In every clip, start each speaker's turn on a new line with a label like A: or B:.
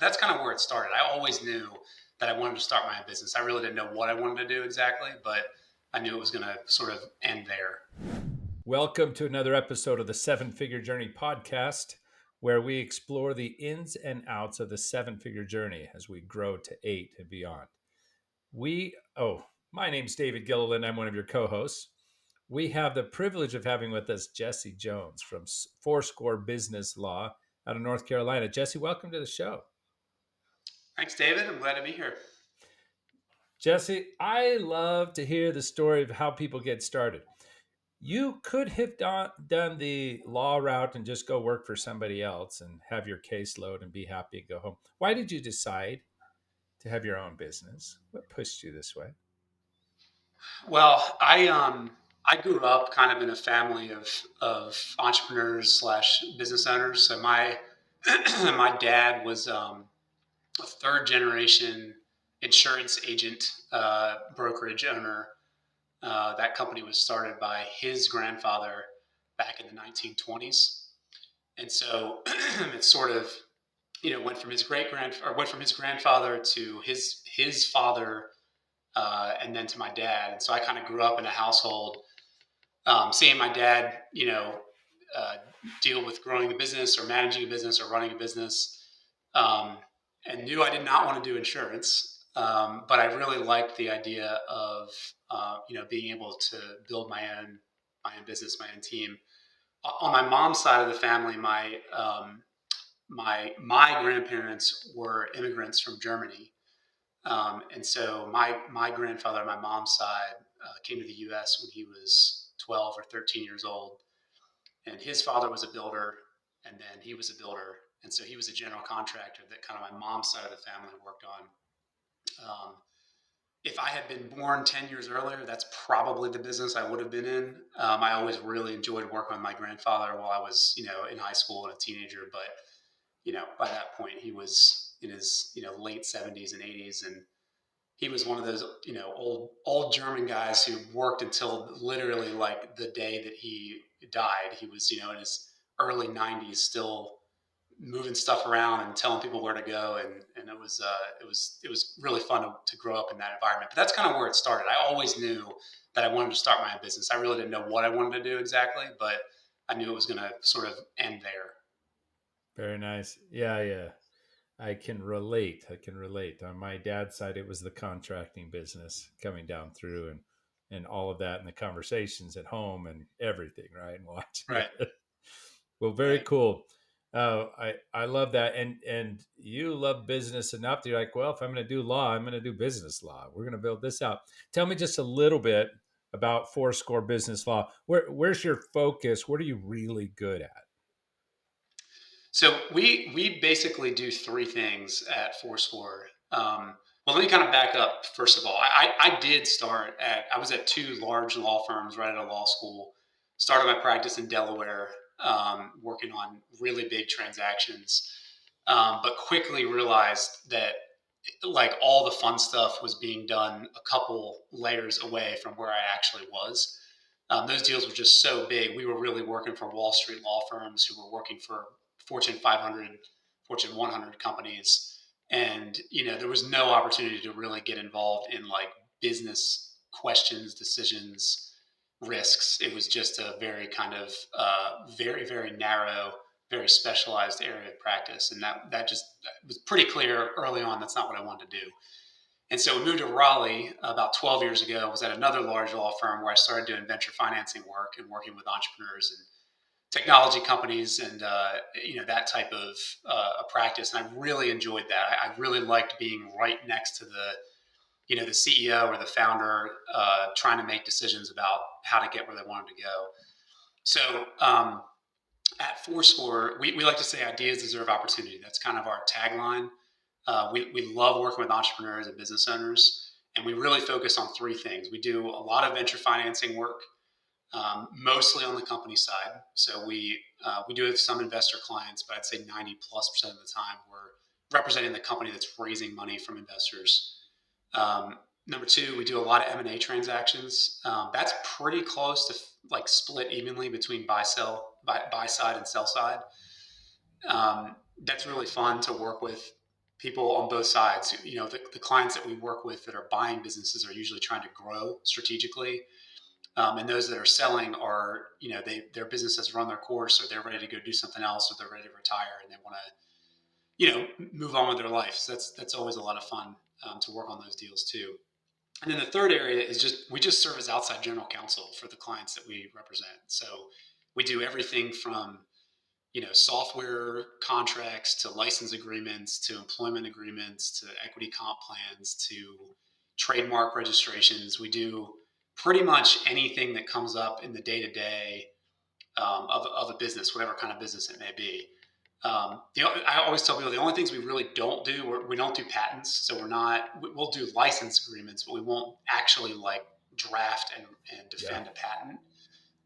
A: That's kind of where it started. I always knew that I wanted to start my own business. I really didn't know what I wanted to do exactly, but I knew it was going to sort of end there.
B: Welcome to another episode of the Seven Figure Journey podcast, where we explore the ins and outs of the seven figure journey as we grow to eight and beyond. My name's David Gilliland. I'm one of your co hosts. We have the privilege of having with us Jesse Jones from Fourscore Business Law out of North Carolina. Jesse, welcome to the show.
A: Thanks, David. I'm glad to be here.
B: Jesse, I love to hear the story of how people get started. You could have done the law route and just go work for somebody else and have your caseload and be happy and go home. Why did you decide to have your own business? What pushed you this way?
A: Well, I grew up kind of in a family of entrepreneurs slash business owners. So my my dad was a third generation insurance agent, brokerage owner. That company was started by his grandfather back in the 1920s, and so it sort of went from his grandfather to his father, and then to my dad. And so I kind of grew up in a household, seeing my dad, uh, deal with growing a business or managing a business or running a business, um, and knew I did not want to do insurance. But I really liked the idea of being able to build my own business, my own team. On my mom's side of the family, my grandparents were immigrants from Germany, and so my grandfather on my mom's side came to the U.S. when he was 12 or 13 years old, and his father was a builder, and then he was a builder, and so he was a general contractor that kind of my mom's side of the family worked on. Um, if I had been born 10 years earlier, that's probably the business I would have been in. I always really enjoyed working with my grandfather while I was, in high school and a teenager. But, by that point, he was in his, late 70s and 80s. And he was one of those, old German guys who worked until literally like the day that he died. He was, in his early 90s, still moving stuff around and telling people where to go, and it was really fun to grow up in that environment. But that's kind of where it started. I always knew that I wanted to start my own business. I really didn't know what I wanted to do exactly, but I knew it was going to sort of end there.
B: Very nice. Yeah, yeah. I can relate. I can relate. On my dad's side, it was the contracting business coming down through and all of that and the conversations at home and everything, right? And watching
A: Right.
B: it. Well, very
A: Right.
B: cool. I love that, and you love business enough that you're like, well, if I'm going to do law, I'm going to do business law. We're going to build this out. Tell me just a little bit about Fourscore Business Law. Where's your focus? What are you really good at?
A: So we basically do three things at Fourscore. Well, let me kind of back up. First of all, I did start at I was at two large law firms right out of law school. Started my practice in Delaware, working on really big transactions, but quickly realized that like all the fun stuff was being done a couple layers away from where I actually was. Those deals were just so big. We were really working for Wall Street law firms who were working for Fortune 500, Fortune 100 companies. And, there was no opportunity to really get involved in like business questions, decisions, risks. It was just a very kind of very, very narrow, very specialized area of practice. And that just was pretty clear early on. That's not what I wanted to do. And so we moved to Raleigh about 12 years ago. I was at another large law firm where I started doing venture financing work and working with entrepreneurs and technology companies, and that type of a practice. And I really enjoyed that. I really liked being right next to the CEO or the founder, trying to make decisions about how to get where they wanted to go. So at Fourscore, we like to say ideas deserve opportunity. That's kind of our tagline. We love working with entrepreneurs and business owners, and we really focus on three things. We do a lot of venture financing work, mostly on the company side. So we do have some investor clients, but I'd say 90+% of the time we're representing the company that's raising money from investors. Number two, we do a lot of M&A transactions. That's pretty close to like split evenly between buy side and sell side. That's really fun to work with people on both sides. The clients that we work with that are buying businesses are usually trying to grow strategically. And those that are selling are, their business has run their course, or they're ready to go do something else, or they're ready to retire and they want to, move on with their life. So that's always a lot of fun to work on those deals too. And then the third area is we just serve as outside general counsel for the clients that we represent. So we do everything from software contracts to license agreements to employment agreements to equity comp plans to trademark registrations. We do pretty much anything that comes up in the day to day of a business, whatever kind of business it may be. I always tell people the only things we really don't do, we don't do patents. So we'll do license agreements, but we won't actually like draft and
B: Yeah.
A: defend a patent.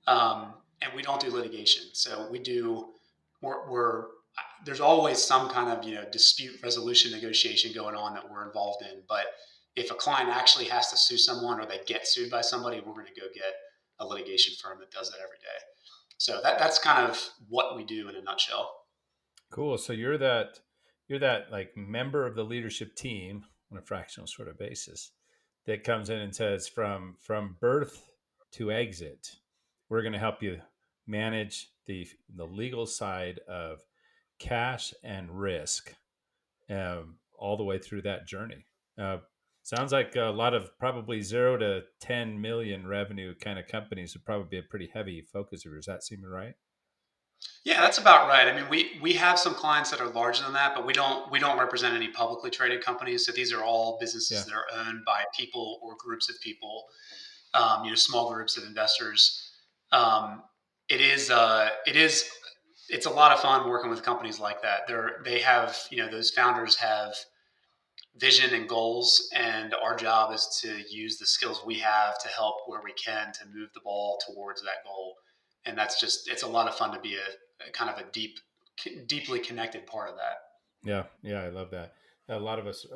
A: And we don't do litigation. So we're there's always some kind of dispute resolution negotiation going on that we're involved in. But if a client actually has to sue someone or they get sued by somebody, we're going to go get a litigation firm that does that every day. So that's kind of what we do in a nutshell.
B: Cool. So you're that like member of the leadership team on a fractional sort of basis that comes in and says from birth to exit, we're going to help you manage the legal side of cash and risk, all the way through that journey. Uh, Sounds like a lot of probably 0 to 10 million revenue kind of companies would probably be a pretty heavy focus of yours. That seeming right?
A: Yeah, that's about right. I mean, we have some clients that are larger than that, but we don't represent any publicly traded companies. So these are all businesses
B: Yeah.
A: that are owned by people or groups of people, small groups of investors. Um, it's a lot of fun working with companies like that. They have, those founders have vision and goals, and our job is to use the skills we have to help where we can to move the ball towards that goal. And it's a lot of fun to be a kind of a deeply connected part of that.
B: Yeah, yeah, I love that. A lot of us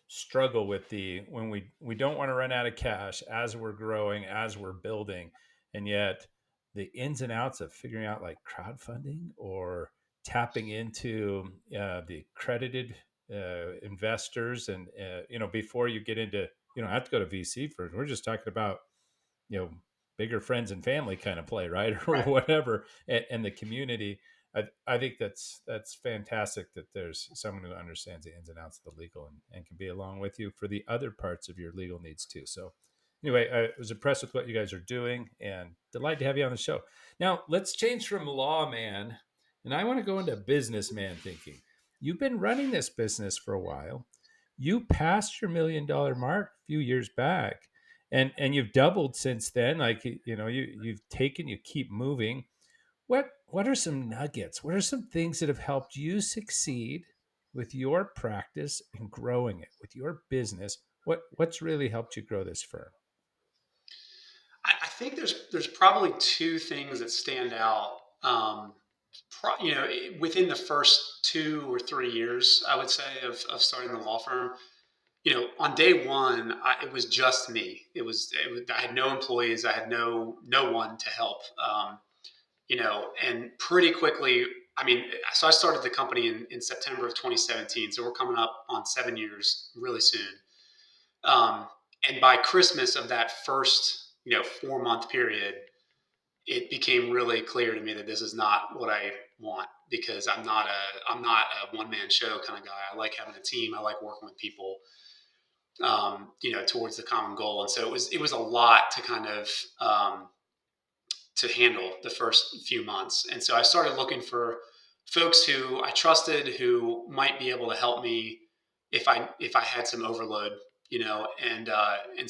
B: struggle with the when we don't want to run out of cash as we're growing, as we're building, and yet the ins and outs of figuring out like crowdfunding or tapping into the accredited investors, and before you get into, you don't have to go to VC first. We're just talking about, you know bigger friends and family kind of play, right? Or
A: Right.
B: whatever, and the community. I think that's fantastic that there's someone who understands the ins and outs of the legal, and can be along with you for the other parts of your legal needs too. So anyway, I was impressed with what you guys are doing and delighted to have you on the show. Now let's change from lawman, and I want to go into businessman thinking. You've been running this business for a while. You passed your $1 million mark a few years back, and you've doubled since then. Like, you keep moving. What are some nuggets? What are some things that have helped you succeed with your practice and growing it with your business? What's really helped you grow this firm?
A: I think there's probably two things that stand out. Within the first 2 or 3 years, I would say of starting the law firm. On day one, it was just me. I had no employees. I had no one to help. And pretty quickly, I mean, so I started the company in September of 2017. So we're coming up on 7 years really soon. Um, and by Christmas of that first, 4 month period, it became really clear to me that this is not what I want, because I'm not a one man show kind of guy. I like having a team. I like working with people, towards the common goal. And so it was a lot to kind of to handle the first few months. And so I started looking for folks who I trusted, who might be able to help me if I had some overload, and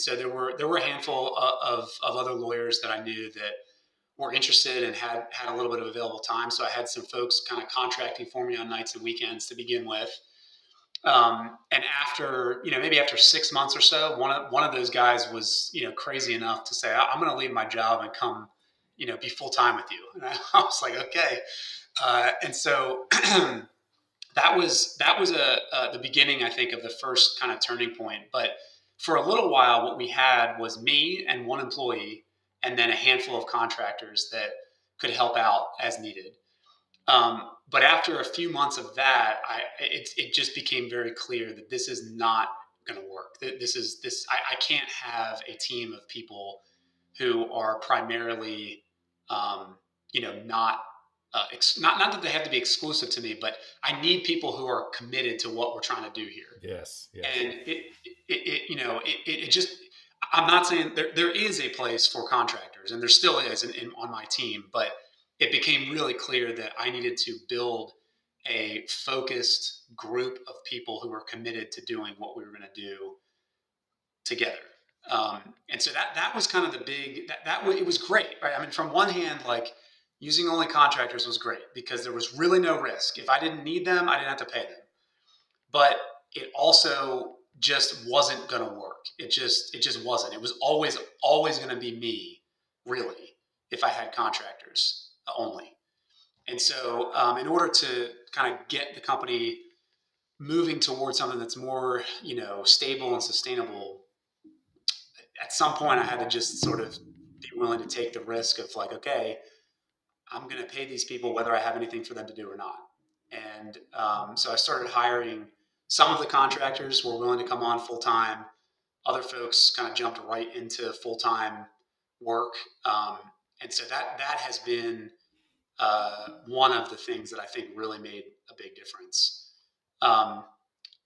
A: so there were a handful of other lawyers that I knew that were interested and had a little bit of available time. So I had some folks kind of contracting for me on nights and weekends to begin with. And after, maybe after 6 months or so, one of those guys was, crazy enough to say, I'm going to leave my job and come, be full time with you. And I was like, okay. And so that was the beginning, I think, of the first kind of turning point. But for a little while, what we had was me and one employee, and then a handful of contractors that could help out as needed. But after a few months of that, it just became very clear that this is not going to work. I can't have a team of people who are primarily, um, not not that they have to be exclusive to me, but I need people who are committed to what we're trying to do here.
B: Yes, yes.
A: And it just, I'm not saying there is a place for contractors, and there still is on my team, but it became really clear that I needed to build a focused group of people who were committed to doing what we were going to do together. And so that was kind of the big it was great, right? I mean, from one hand, like using only contractors was great because there was really no risk. If I didn't need them, I didn't have to pay them, but it also just wasn't going to work. It just wasn't. It was always going to be me, really, if I had contractors only. And so, in order to kind of get the company moving towards something that's more, stable and sustainable, at some point I had to just sort of be willing to take the risk of like, okay, I'm going to pay these people whether I have anything for them to do or not. And so I started hiring. Some of the contractors were willing to come on full time. Other folks kind of jumped right into full time work. Um, and so that has been one of the things that I think really made a big difference. Um,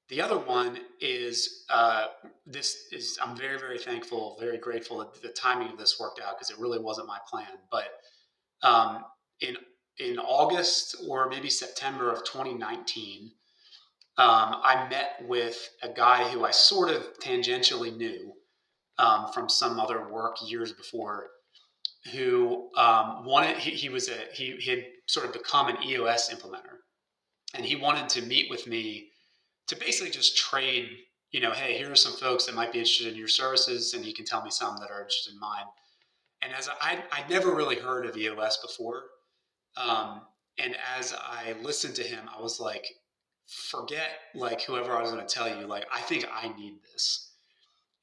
A: the other one is I'm very, very thankful, very grateful that the timing of this worked out because it really wasn't my plan. But um, in August or maybe September of 2019, I met with a guy who I sort of tangentially knew from some other work years before, who wanted he had sort of become an EOS implementer, and he wanted to meet with me to basically just trade. Hey, here are some folks that might be interested in your services, and you can tell me some that are interested in mine. And as I'd never really heard of EOS before, um, and as I listened to him, I was like, forget like whoever I was going to tell you. Like, I think I need this.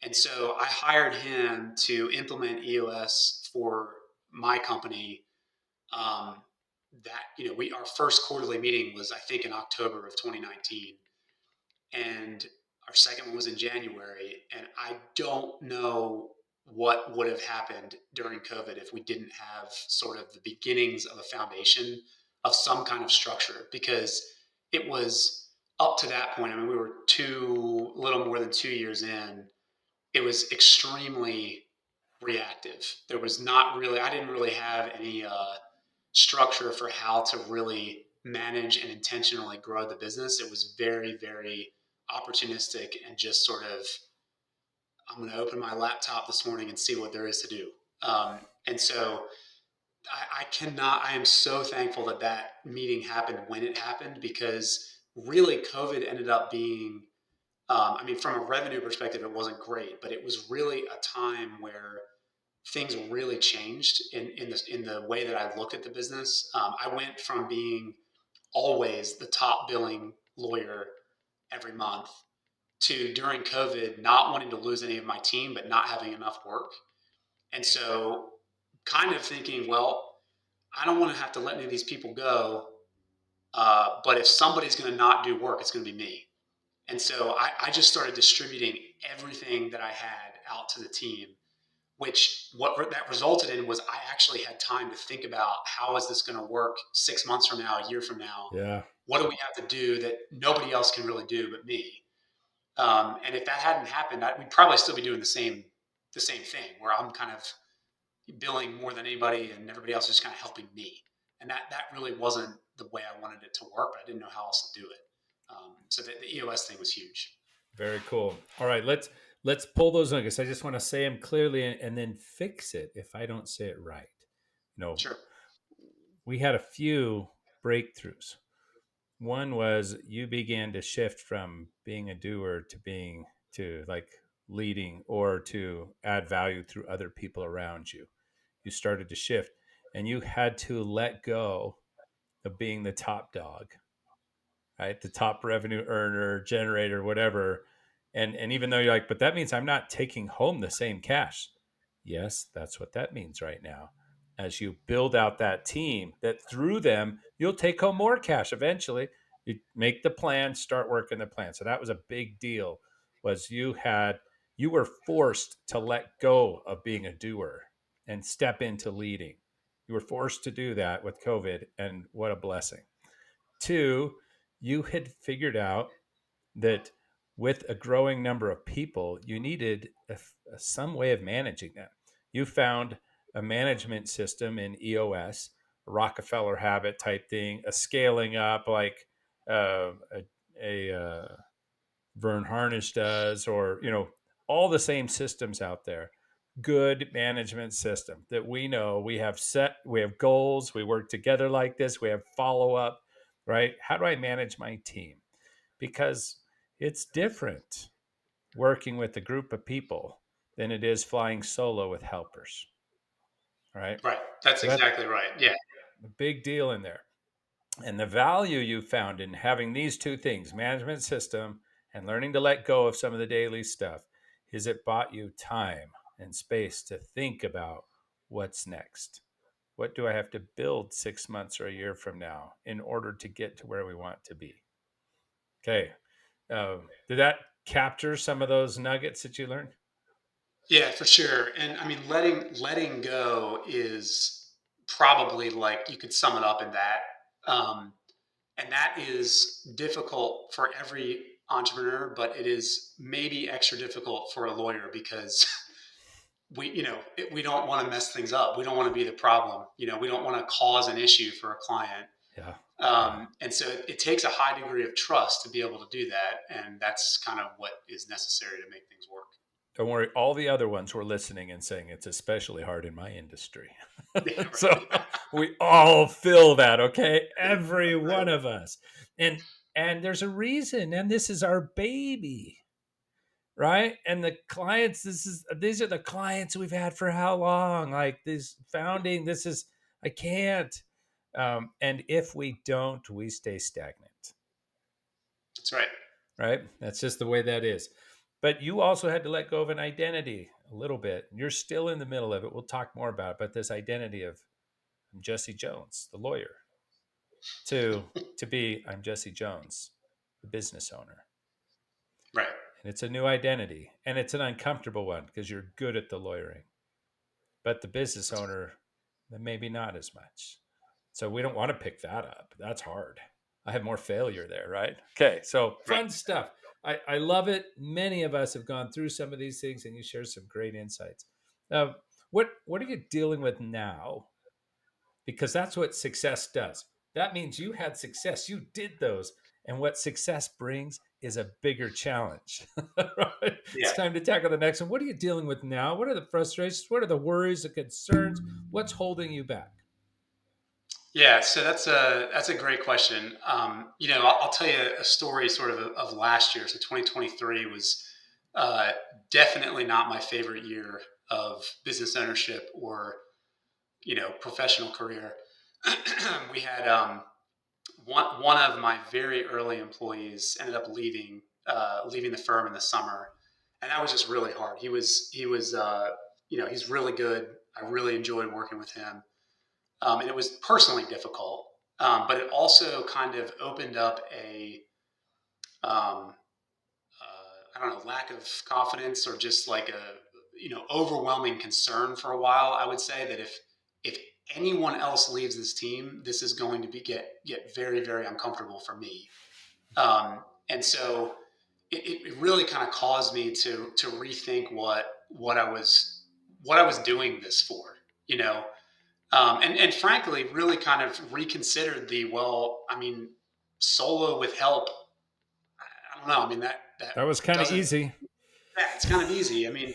A: And so I hired him to implement EOS for my company. Um, that we our first quarterly meeting was I think in October of 2019, and our second one was in January. And I don't know what would have happened during COVID if we didn't have sort of the beginnings of a foundation of some kind of structure, because it was up to that point. I mean, we were a little more than 2 years in. It was extremely reactive. There was not really, I didn't really have any structure for how to really manage and intentionally grow the business. It was very, very opportunistic and just sort of, I'm going to open my laptop this morning and see what there is to do. And so I am so thankful that that meeting happened when it happened, because really COVID ended up being, I mean, from a revenue perspective, it wasn't great, but it was really a time where things really changed in the way that I looked at the business. I went from being always the top billing lawyer every month to, during COVID, not wanting to lose any of my team, but not having enough work. And so kind of thinking, well, I don't want to have to let any of these people go. But if somebody's going to not do work, it's going to be me. And so I just started distributing everything that I had out to the team, which what that resulted in was I actually had time to think about, how is this going to work 6 months from now, a year from now?
B: Yeah.
A: What do we have to do that nobody else can really do but me? And if that hadn't happened, we'd probably still be doing the same thing, where I'm kind of billing more than anybody and everybody else is kind of helping me. And that really wasn't the way I wanted it to work, but I didn't know how else to do it. So the EOS thing was huge.
B: Very cool. All right, let's pull those nuggets. I just want to say them clearly and then fix it if I don't say it right. You know,
A: Sure.
B: we had a few breakthroughs. One was you began to shift from being a doer to being to like leading or to add value through other people around you. You started to shift and you had to let go of being the top dog, right? The top revenue earner, generator, whatever. And even though you're like, but that means I'm not taking home the same cash. Yes, that's what that means right now. as you build out that team, that through them you'll take home more cash eventually. You make the plan, start working the plan. So that was a big deal. Was you were forced to let go of being a doer and step into leading. You were forced to do that with COVID, and what a blessing. Two, you had figured out that with a growing number of people, you needed some way of managing them. You found a management system in EOS, a Rockefeller habit type thing, a scaling up like a Vern Harnish does, or all the same systems out there. Good management system that we know we have goals, we work together like this, we have follow up, right? How do I manage my team? Because it's different working with a group of people than it is flying solo with helpers, right?
A: Right. That's
B: So that's
A: exactly right. Yeah.
B: a big deal in there. And the value you found in having these two things, management system and learning to let go of some of the daily stuff, is it bought you time and space to think about what's next. What do I have to build 6 months or a year from now in order to get to where we want to be? Okay. Did that capture some of those nuggets that you learned?
A: Yeah, for sure. And I mean, letting go is probably like you could sum it up in that. Um, and that is difficult for every entrepreneur, but it is maybe extra difficult for a lawyer because we don't want to mess things up. We don't want to be the problem. We don't want to cause an issue for a client.
B: Yeah. Yeah.
A: And so it takes a high degree of trust to be able to do that. And that's kind of what is necessary to make things work.
B: Don't worry. All the other ones were listening and saying it's especially hard in my industry.
A: Yeah,
B: So
A: right.
B: we all feel that, okay? Every one of us. And there's a reason, and this is our baby, right? And the clients, these are the clients we've had for how long? Like this founding, this is I can't. And if we don't, we stay stagnant,
A: That's right.
B: right? That's just the way that is. But you also had to let go of an identity a little bit. You're still in the middle of it. We'll talk more about it, but this identity of I'm Jesse Jones, the lawyer, to be I'm Jesse Jones, the business owner.
A: Right.
B: And it's a new identity, and it's an uncomfortable one because you're good at the lawyering. But the business
A: That's
B: owner, then maybe not as much. So we don't want to pick that up. That's hard. I have more failure there, right? Okay, so
A: right.
B: fun stuff. I love it. Many of us have gone through some of these things, and you share some great insights. What are you dealing with now? Because that's what success does. That means you had success. You did those. And what success brings is a bigger challenge. Right? It's
A: Yeah.
B: time to tackle the next one. What are you dealing with now? What are the frustrations? What are the worries, the concerns? What's holding you back?
A: Yeah. So that's a great question. I'll tell you a story sort of last year. So 2023 was uh, definitely not my favorite year of business ownership or professional career. We had one of my very early employees ended up leaving the firm in the summer, and that was just really hard. He was he's really good. I really enjoyed working with him, and it was personally difficult. But it also kind of opened up um, I don't know, lack of confidence or just like a overwhelming concern for a while. I would say that if anyone else leaves this team, this is going to get very very uncomfortable for me. And so it really kind of caused me to rethink what I was doing this for. You know, and frankly, really kind of reconsidered I mean, solo with help. I don't know. I mean that
B: That was kind of
A: doesn't.
B: easy.
A: Yeah, it's kind of easy. I mean,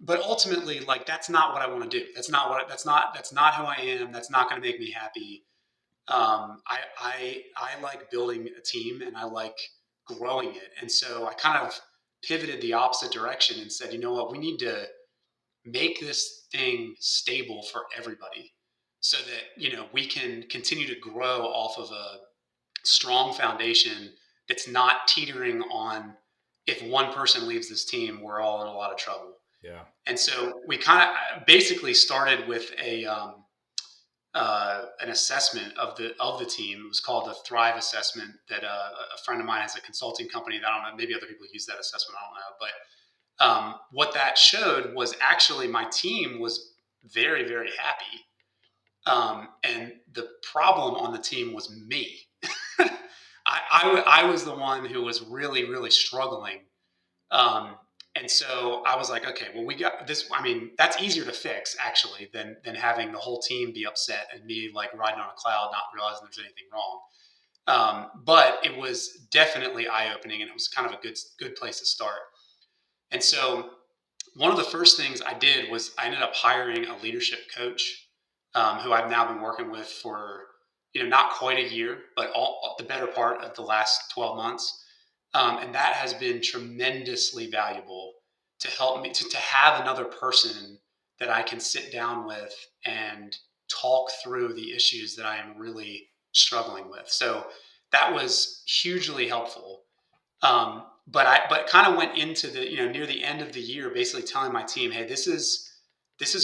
A: but ultimately, like that's not what I want to do. That's not who I am. That's not going to make me happy. I like building a team and I like growing it. And so I kind of pivoted the opposite direction and said, you know what, we need to make this thing stable for everybody so that we can continue to grow off of a strong foundation that's not teetering on if one person leaves this team, we're all in a lot of trouble.
B: Yeah.
A: And so we kind of basically started with an assessment of the team. It was called the Thrive assessment that a friend of mine has a consulting company that I don't know, maybe other people use that assessment. I don't know. But what that showed was actually my team was very, very happy. And the problem on the team was me. I was the one who was really, really struggling. Um, and so I was like, okay, well, we got this. I mean, that's easier to fix actually than having the whole team be upset and me like riding on a cloud, not realizing there's anything wrong. But it was definitely eye opening, and it was kind of a good place to start. And so one of the first things I did was I ended up hiring a leadership coach who I've now been working with for not quite a year, but the better part of the last 12 months. And that has been tremendously valuable to help me to have another person that I can sit down with and talk through the issues that I am really struggling with. So that was hugely helpful. But kind of went into the near the end of the year, basically telling my team, hey, this is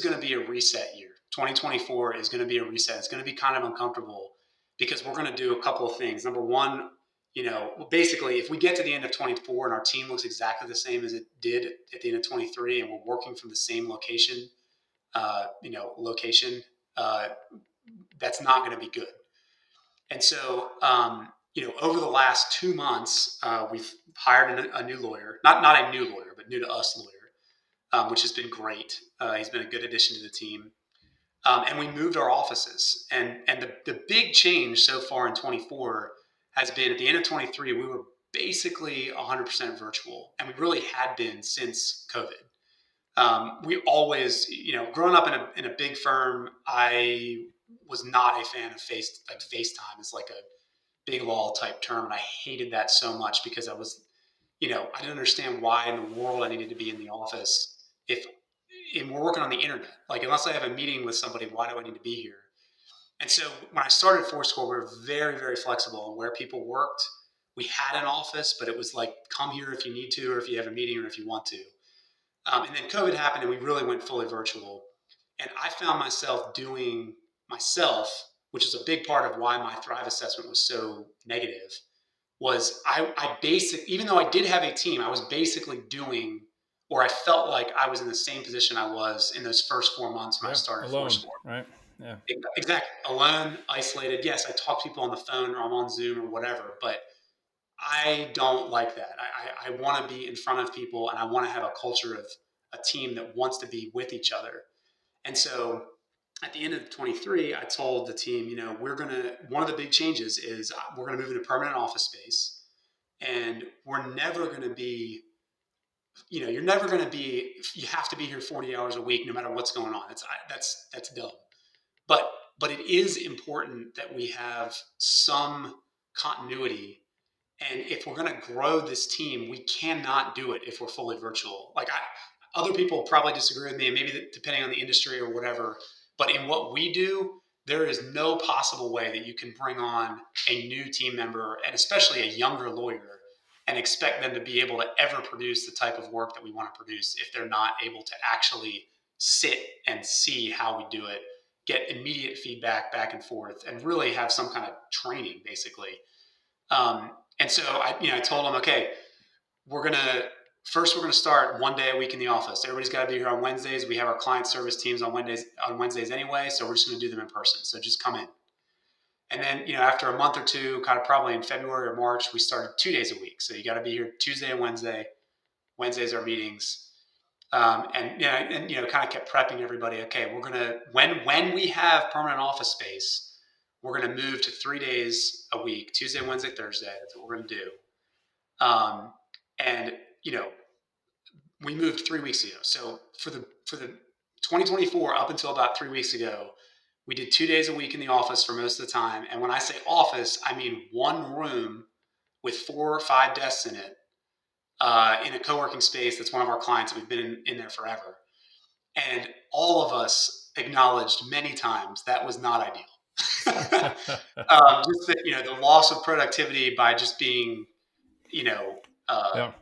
A: going to be a reset year. 2024 is going to be a reset. It's going to be kind of uncomfortable because we're going to do a couple of things. Number one, basically, if we get to the end of 24 and our team looks exactly the same as it did at the end of 23, and we're working from the same location, uh, that's not going to be good. And so, over the last 2 months, we've hired a new lawyer, not a new lawyer, but new to us lawyer, which has been great. He's been a good addition to the team. And we moved our offices. And the big change so far in 24 has been at the end of 23, we were basically 100% virtual. And we really had been since COVID. We always, growing up in a big firm, I was not a fan of FaceTime. It's like a big law type term, and I hated that so much because I didn't understand why in the world I needed to be in the office if and we're working on the internet. Like, unless I have a meeting with somebody, why do I need to be here? And so when I started Fourscore, we were very, very flexible on where people worked. We had an office, but it was like, come here if you need to, or if you have a meeting, or if you want to. And then COVID happened, and we really went fully virtual. And I found myself doing myself, which is a big part of why my Thrive assessment was so negative, was even though I did have a team, I was basically doing, or I felt like I was in the same position I was in those first 4 months when I
B: Yeah.
A: started
B: Alone.
A: Fourscore.
B: Right. Yeah.
A: Exactly. Alone, isolated. Yes, I talk to people on the phone or I'm on Zoom or whatever, but I don't like that. I want to be in front of people and I want to have a culture of a team that wants to be with each other. And so at the end of 23, I told the team, one of the big changes is we're going to move into permanent office space, and we're never going to be, you're never going to be, you have to be here 40 hours a week no matter what's going on. That's dumb. But but it is important that we have some continuity, and if we're going to grow this team, we cannot do it if we're fully virtual. Other people probably disagree with me, and maybe depending on the industry or whatever. But in what we do, there is no possible way that you can bring on a new team member, and especially a younger lawyer, and expect them to be able to ever produce the type of work that we want to produce if they're not able to actually sit and see how we do it, get immediate feedback back and forth, and really have some kind of training, basically. And so I told them, okay, we're gonna we're gonna start one day a week in the office. Everybody's got to be here on Wednesdays. We have our client service teams on Wednesdays anyway, so we're just gonna do them in person. So just come in. And then after a month or two, kind of probably in February or March, we started 2 days a week. So you got to be here Tuesday and Wednesday. Wednesdays are meetings. And kind of kept prepping everybody. Okay, we're gonna when we have permanent office space, we're gonna move to 3 days a week, Tuesday, Wednesday, Thursday. That's what we're gonna do. And you know, we moved 3 weeks ago. So for the 2024 up until about 3 weeks ago, we did 2 days a week in the office for most of the time. And when I say office, I mean one room with 4 or 5 desks in it, in a co-working space that's one of our clients that we've been in there forever. And all of us acknowledged many times that was not ideal. Just that, the loss of productivity by just being, you know, uh,
B: Yeah.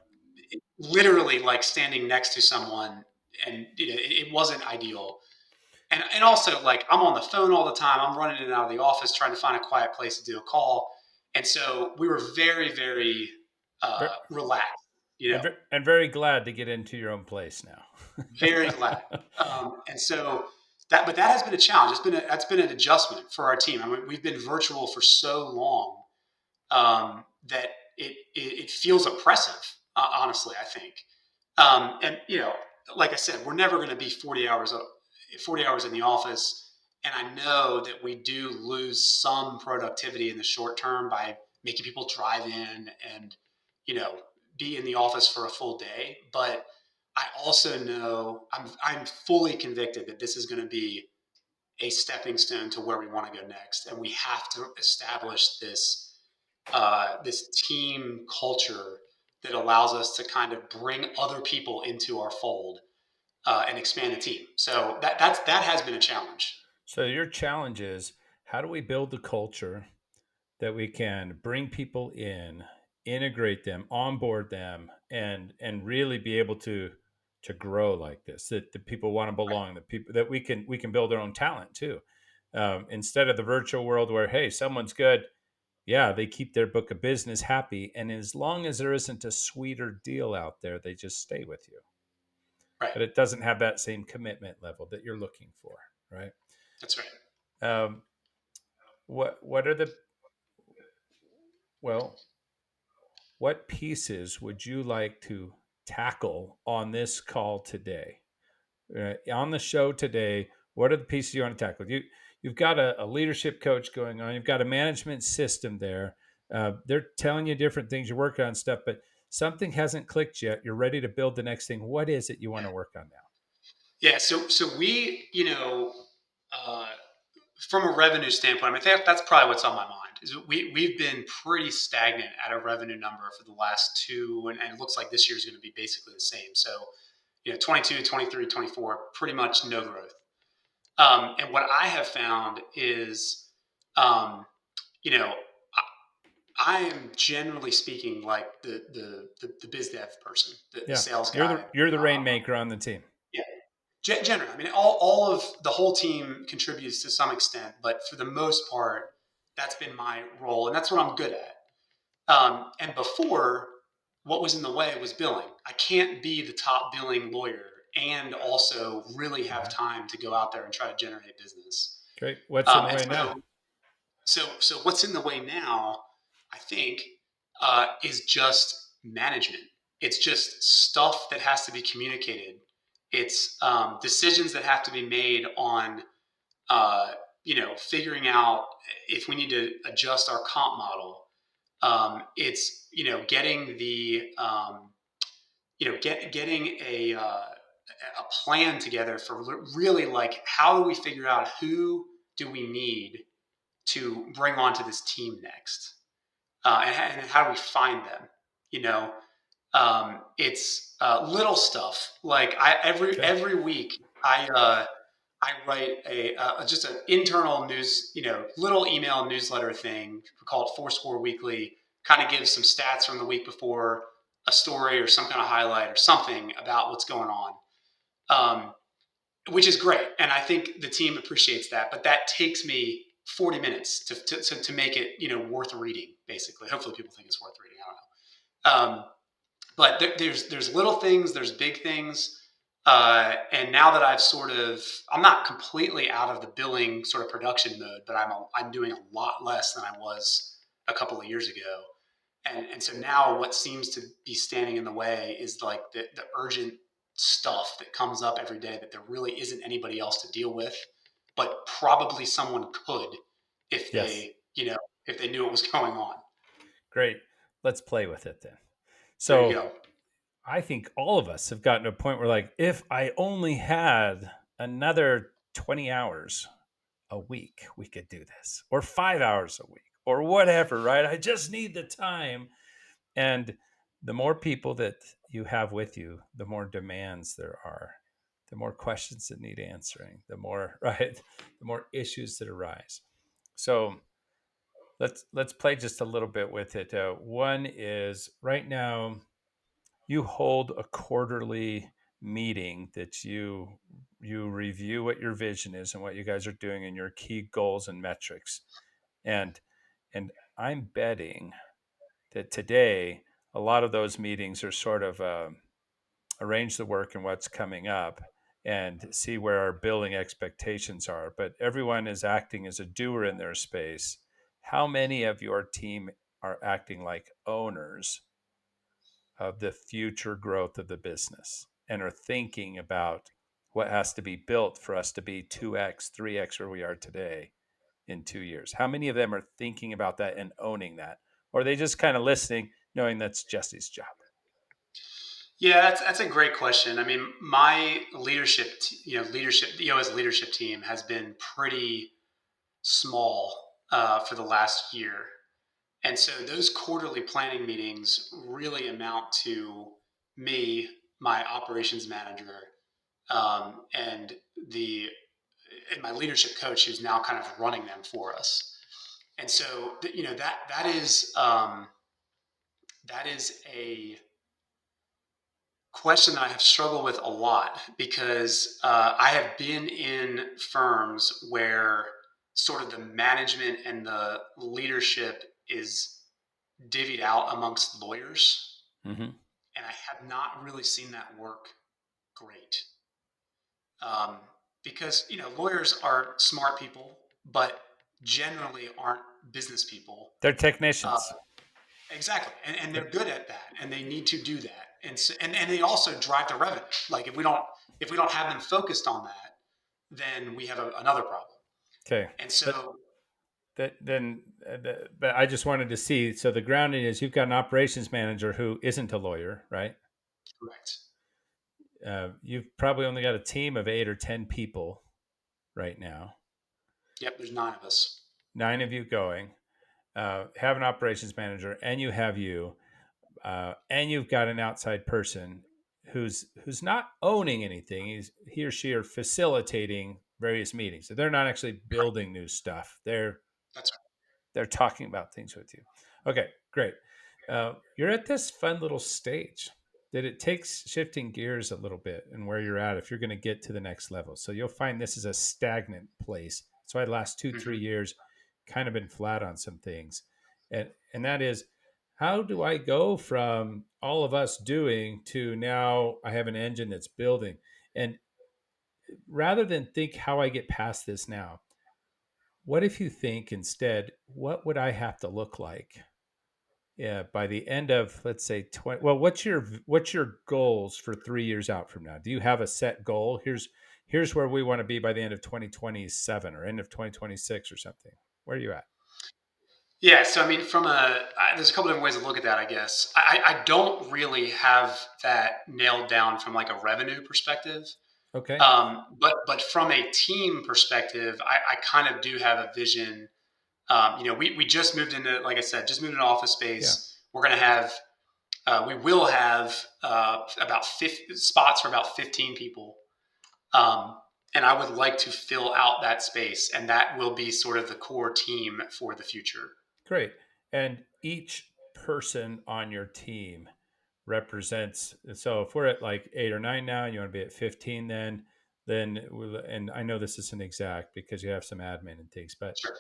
A: literally like standing next to someone it wasn't ideal. And also, like, I'm on the phone all the time. I'm running in and out of the office trying to find a quiet place to do a call. And so we were very, very relaxed, you know,
B: And very glad to get into your own place now.
A: very glad. And so but that has been a challenge. That's been an adjustment for our team. I mean, we've been virtual for so long that it feels oppressive. Honestly, I think. And like I said, we're never going to be 40 hours in the office. And I know that we do lose some productivity in the short term by making people drive in and you know be in the office for a full day. But I also know I'm fully convicted that this is going to be a stepping stone to where we want to go next, and we have to establish this team culture that allows us to kind of bring other people into our fold and expand the team. So that has been a challenge.
B: So your challenge is, how do we build the culture that we can bring people in, integrate them, onboard them, and really be able to grow like this? That the people want to
A: Right.
B: belong. That people that we can build their own talent too. Instead of the virtual world where, hey, someone's good, yeah, they keep their book of business happy, and as long as there isn't a sweeter deal out there, they just stay with you.
A: Right.
B: But it doesn't have that same commitment level that you're looking for, right?
A: That's right.
B: Um, what are the well what pieces would you like to tackle on this call today? On the show today, what are the pieces you want to tackle? You've got a leadership coach going on. You've got a management system there. They're telling you different things. You're working on stuff, but something hasn't clicked yet. You're ready to build the next thing. What is it you want
A: Yeah.
B: to work on now?
A: Yeah. So we, uh, from a revenue standpoint, I mean, that's probably what's on my mind. Is we've been pretty stagnant at a revenue number for the last two, and it looks like this year is going to be basically the same. So 22, 23, 24, pretty much no growth. And what I have found is, um, you know, I am generally speaking like the biz dev person, the
B: Yeah,
A: sales
B: you're
A: guy.
B: the rainmaker on the team.
A: Yeah, generally, I mean, all of the whole team contributes to some extent, but for the most part, that's been my role, and that's what I'm good at. And before, what was in the way was billing. I can't be the top billing lawyer and also really have
B: Mhm.
A: time to go out there and try to generate business.
B: Great. What's in the
A: And
B: way now?
A: so what's in the way now, I think, is just management. It's just stuff that has to be communicated. It's decisions that have to be made on, figuring out if we need to adjust our comp model. It's getting getting a plan together for really, like, how do we figure out who do we need to bring onto this team next, and how do we find them? You know, it's little stuff like
B: Okay.
A: every week I write just an internal news, little email newsletter thing. We call it Fourscore Weekly. Kind of gives some stats from the week before, a story or some kind of highlight or something about what's going on. Um, which is great. And I think the team appreciates that. But that takes me 40 minutes to make it, worth reading, basically. Hopefully people think it's worth reading. I don't know. But there's little things, there's big things. And now that I'm not completely out of the billing sort of production mode, but I'm doing a lot less than I was a couple of years ago. And so now what seems to be standing in the way is like the urgent stuff that comes up every day that there really isn't anybody else to deal with, but probably someone could if
B: Yes.
A: if they knew what was going on.
B: Great. Let's play with it then.
A: There you
B: So
A: go.
B: I think all of us have gotten to a point where, like, if I only had another 20 hours a week, we could do this, or 5 hours a week, or whatever, right? I just need the time. And the more people that you have with you, the more demands there are, the more questions that need answering, the more, right? The more issues that arise. So let's play just a little bit with it. One is right now, you hold a quarterly meeting that you review what your vision is and what you guys are doing and your key goals and metrics. And and I'm betting that today a lot of those meetings are sort of arrange the work and what's coming up and see where our billing expectations are. But everyone is acting as a doer in their space. How many of your team are acting like owners of the future growth of the business and are thinking about what has to be built for us to be 2x, 3x where we are today in 2 years? How many of them are thinking about that and owning that? Or are they just kind of listening, knowing that's Jesse's job?
A: Yeah, that's a great question. I mean, my leadership, the EOS leadership team has been pretty small for the last year, and so those quarterly planning meetings really amount to me, my operations manager, and the and my leadership coach, who's now kind of running them for us. And so, that is a question that I have struggled with a lot because I have been in firms where sort of the management and the leadership is divvied out amongst lawyers,
B: Mm-hmm.
A: and I have not really seen that work great. Um, because lawyers are smart people, but generally aren't business people.
B: They're
A: Uh,
B: technicians.
A: Exactly, and they're
B: Yep.
A: good at that, and they need to do that, and they also drive the revenue. Like if we don't have them focused on that, then we have another problem.
B: Okay.
A: And
B: But
A: so,
B: but I just wanted to see. So the grounding is you've got an operations manager who isn't a lawyer, right?
A: correct.
B: You've probably only got a team of 8 or 10 people right now.
A: Yep, there's 9 of us.
B: 9 of you going. Have an operations manager, and you have and you've got an outside person who's not owning anything. He or she are facilitating various meetings. So they're not actually
A: Correct.
B: building new stuff.
A: That's right.
B: They're talking about things with you. Okay, great. You're at this fun little stage that it takes shifting gears a little bit and where you're at if you're going to get to the next level. So you'll find this is a stagnant place. So I last two,
A: Hmm.
B: 3 years kind of been flat on some things. And that is, how do I go from all of us doing to now I have an engine that's building? And rather than think how I get past this now, what if you think instead, what would I have to look like? Yeah, by the end of let's say 20. Well, what's your goals for 3 years out from now? Do you have a set goal? Here's where we want to be by the end of 2027 or end of 2026 or something. Where are you at?
A: Yeah. So I mean, there's a couple different ways to look at that. I guess I don't really have that nailed down from like a revenue perspective.
B: Okay.
A: But from a team perspective, I kind of do have a vision. We just moved into, like I said, just moved into office
B: Yeah.
A: space. We will have about 50 spots for about 15 people. Um, and I would like to fill out that space, and that will be sort of the core team for the future.
B: Great. And each person on your team represents. So if we're at like 8 or 9 now, and you want to be at 15, and I know this isn't exact because you have some admin and things, but
A: Sure.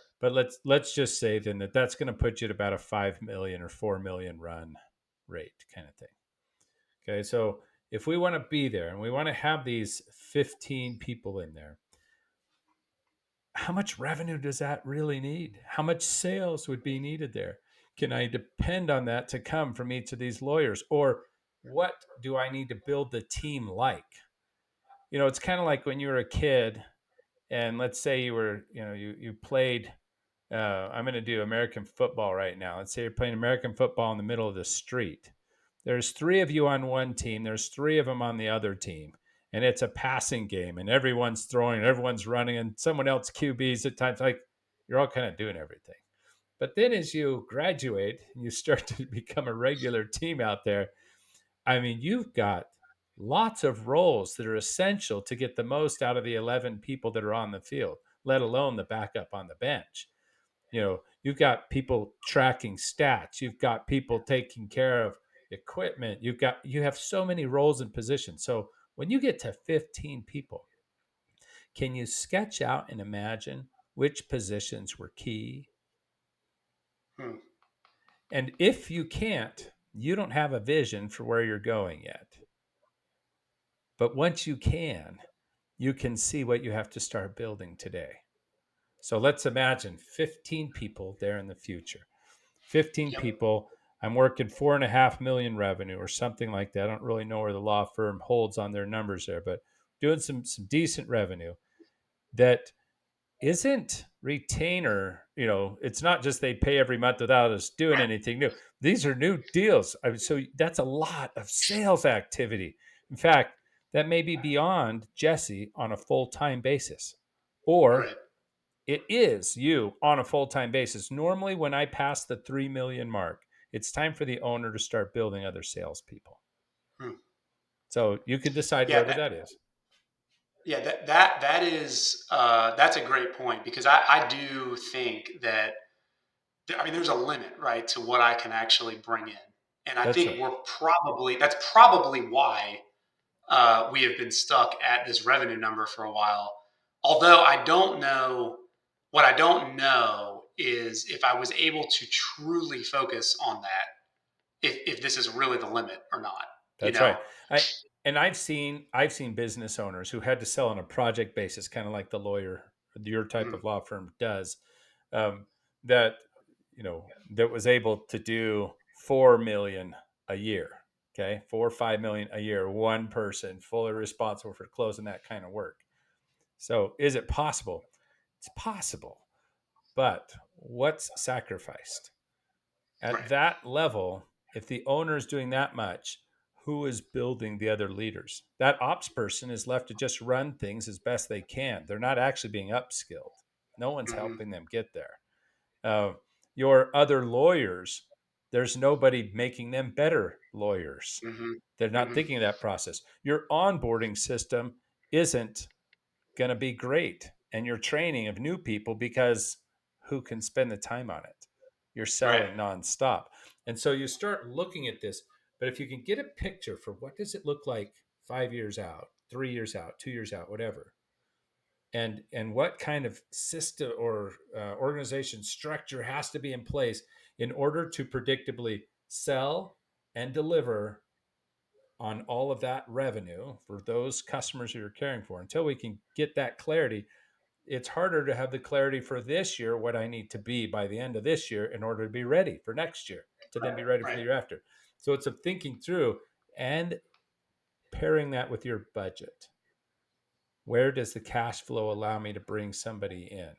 B: let's just say then that's going to put you at about a 5 million or 4 million run rate kind of thing. Okay, so if we want to be there and we want to have these 15 people in there, how much revenue does that really need? How much sales would be needed there? Can I depend on that to come from each of these lawyers? Or what do I need to build the team like? It's kind of like when you were a kid and let's say you played, I'm going to do American football right now. Let's say you're playing American football in the middle of the street. There's 3 of you on one team, there's 3 of them on the other team. And it's a passing game, and everyone's throwing, and everyone's running, and someone else QBs at times. Like you're all kind of doing everything. But then as you graduate and you start to become a regular team out there, I mean, you've got lots of roles that are essential to get the most out of the 11 people that are on the field, let alone the backup on the bench. You've got people tracking stats, you've got people taking care of equipment, you have so many roles and positions. So When you get to 15 people, can you sketch out and imagine which positions were key?
A: Hmm.
B: And if you can't, you don't have a vision for where you're going yet. But once you can see what you have to start building today. So let's imagine 15 people there in the future. 15
A: Yep.
B: people. I'm working 4.5 million revenue or something like that. I don't really know where the law firm holds on their numbers there, but doing some decent revenue that isn't retainer. It's not just they pay every month without us doing anything new. These are new deals. So that's a lot of sales activity. In fact, that may be beyond Jesse on a full-time basis, or
A: Right.
B: it is you on a full-time basis. Normally, when I pass the 3 million mark, it's time for the owner to start building other salespeople.
A: Hmm.
B: So you can decide
A: Yeah.
B: wherever that is.
A: Yeah, that is that's a great point because I do think that I mean there's a limit, right, to what I can actually bring in, and I
B: That's
A: think
B: right.
A: that's probably why we have been stuck at this revenue number for a while. Although I don't know is if I was able to truly focus on that, if this is really the limit or not, you
B: That's
A: know?
B: right. I and I've seen business owners who had to sell on a project basis, kind of like the lawyer, your type
A: Mhm.
B: of law firm does. Um, that that was able to do 4 million a year. Okay, 4 or 5 million a year. One person fully responsible for closing that kind of work. So, is it possible? It's possible, but what's sacrificed? At
A: Right.
B: that level, if the owner is doing that much, who is building the other leaders? That ops person is left to just run things as best they can. They're not actually being upskilled. No one's
A: Hmm.
B: helping them get there. Uh, your other lawyers, there's nobody making them better lawyers.
A: Hmm.
B: They're not
A: Hmm.
B: thinking of that process. Your onboarding system isn't going to be great, and your training of new people, because who can spend the time on it? You're
A: Right.
B: selling nonstop. And so you start looking at this, but if you can get a picture for what does it look like 5 years out, 3 years out, 2 years out, whatever, and what kind of system or organization structure has to be in place in order to predictably sell and deliver on all of that revenue for those customers you're caring for. Until we can get that clarity, it's harder to have the clarity for this year, what I need to be by the end of this year in order to be ready for next year, to then be ready for
A: Right.
B: the year after. So it's a thinking through and pairing that with your budget. Where does the cash flow allow me to bring somebody in?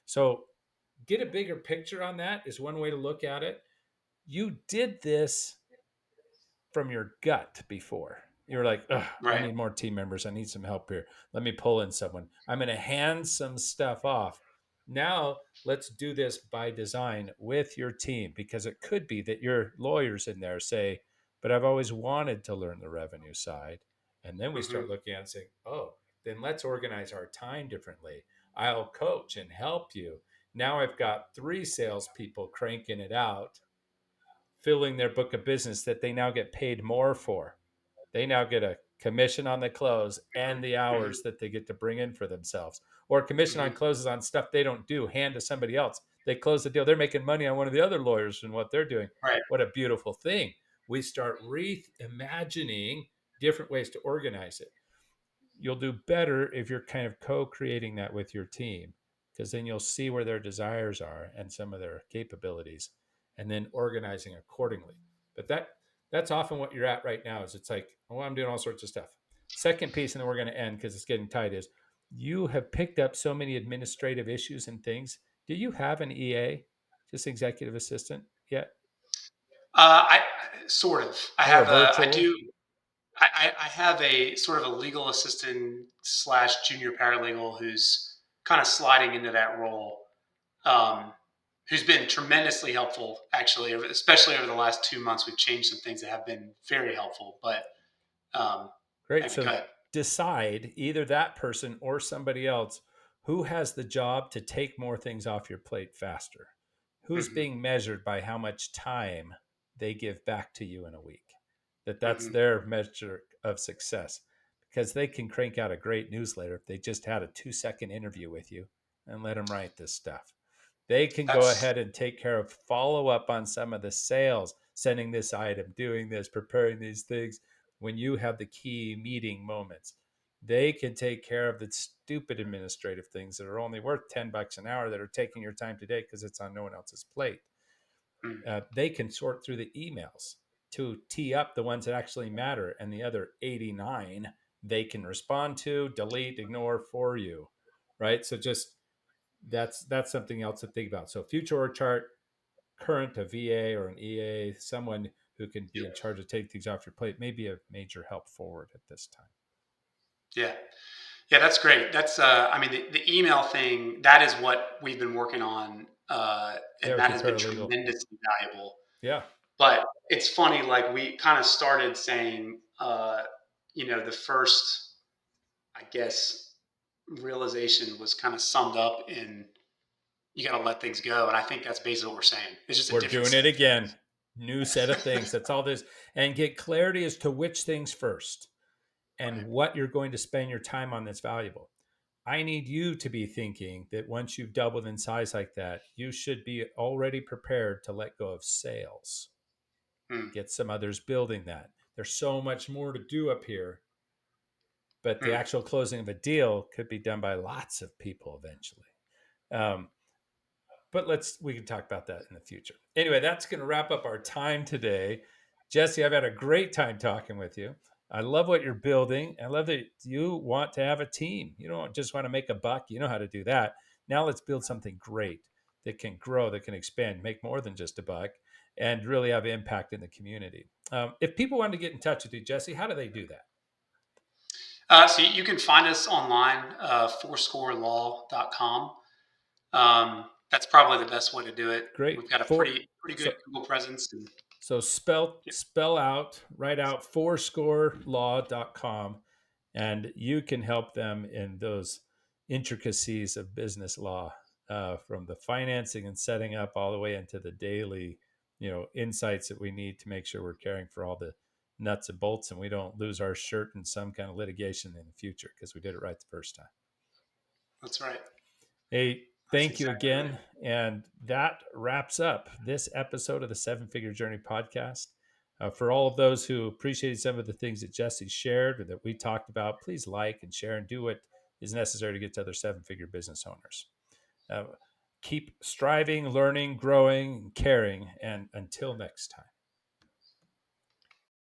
B: So get a bigger picture on that is one way to look at it. You did this from your gut before. You're like, ugh, I
A: Right.
B: need more team members. I need some help here. Let me pull in someone. I'm going to hand some stuff off. Now, let's do this by design with your team, because it could be that your lawyers in there say, but I've always wanted to learn the revenue side. And then we
A: Hmm.
B: start looking at it and saying, oh, then let's organize our time differently. I'll coach and help you. Now I've got 3 salespeople cranking it out, filling their book of business that they now get paid more for. They now get a commission on the close and the
A: Hmm.
B: hours that they get to bring in for themselves, or a commission on
A: Hmm.
B: closes on stuff they don't do, hand to somebody else. They close the deal. They're making money on one of the other lawyers and what they're doing.
A: Right.
B: What a beautiful thing. We start reimagining different ways to organize it. You'll do better if you're kind of co-creating that with your team, because then you'll see where their desires are and some of their capabilities, and then organizing accordingly. But that's often what you're at right now. Is it's like, oh, I'm doing all sorts of stuff. Second piece, and then we're going to end because it's getting tight, is you have picked up so many administrative issues and things. Do you have an EA, just executive assistant yet,
A: I sort of. I
B: or a
A: have a. I
B: virtual?
A: do. I have a sort of a legal assistant slash junior paralegal who's kind of sliding into that role. Um, who's been tremendously helpful, actually, especially over the last 2 months. We've changed some things that have been very helpful. But um,
B: Great.
A: anyway, go
B: So
A: ahead.
B: decide, either that person or somebody else, who has the job to take more things off your plate faster. Who's
A: Hmm.
B: being measured by how much time they give back to you in a week. That's
A: Hmm.
B: their measure of success. because they can crank out a great newsletter if they just had a 2-second interview with you and let them write this stuff. They can go
A: That's
B: ahead and take care of follow up on some of the sales, sending this item, doing this, preparing these things when you have the key meeting moments. They can take care of the stupid administrative things that are only worth $10 an hour that are taking your time today because it's on no one else's plate.
A: mm,
B: They can sort through the emails to tee up the ones that actually matter, and the other 89 they can respond to, delete, ignore for you, right? So just that's something else to think about. So future org chart, current a VA or an EA, someone who can be in charge of taking things off your plate, may be a major help forward at this time.
A: yeah. Yeah, that's great. That's, I mean, the email thing, that is what we've been working on,
B: Yeah,
A: and
B: with
A: that
B: your
A: has been
B: paralegal.
A: tremendously valuable.
B: Yeah,
A: But it's funny, like we kind of started saying, the first, I guess, realization was kind of summed up in you got to let things go. And I think that's basically what we're saying. It's just a
B: we're
A: different
B: doing
A: set
B: it
A: of
B: again. New set of things. That's all this. And get clarity as to which things first and
A: right.
B: what you're going to spend your time on that's valuable. I need you to be thinking that once you've doubled in size like that, you should be already prepared to let go of sales.
A: Hmm.
B: Get some others building that. There's so much more to do up here, but the
A: Hmm.
B: actual closing of a deal could be done by lots of people eventually. Um, but we can talk about that in the future. Anyway, that's going to wrap up our time today. Jesse, I've had a great time talking with you. I love what you're building. I love that you want to have a team. You don't just want to make a buck. You know how to do that. Now let's build something great that can grow, that can expand, make more than just a buck, and really have impact in the community. If people want to get in touch with you, Jesse, how do they do that?
A: So you can find us online, fourscorelaw.com. That's probably the best way to do it.
B: Great.
A: We've got a
B: For
A: pretty good
B: so
A: Google presence. And
B: So spell out, write out fourscorelaw.com, and you can help them in those intricacies of business law, from the financing and setting up all the way into the daily, insights that we need to make sure we're caring for all the nuts and bolts and we don't lose our shirt in some kind of litigation in the future because we did it right the first time.
A: that's right.
B: Hey,
A: That's
B: thank you
A: exactly right.
B: again. And that wraps up this episode of the Seven Figure Journey podcast. For all of those who appreciated some of the things that Jesse shared or that we talked about, please like and share and do what is necessary to get to other seven figure business owners. Uh, Keep striving, learning, growing, and caring. And until next time.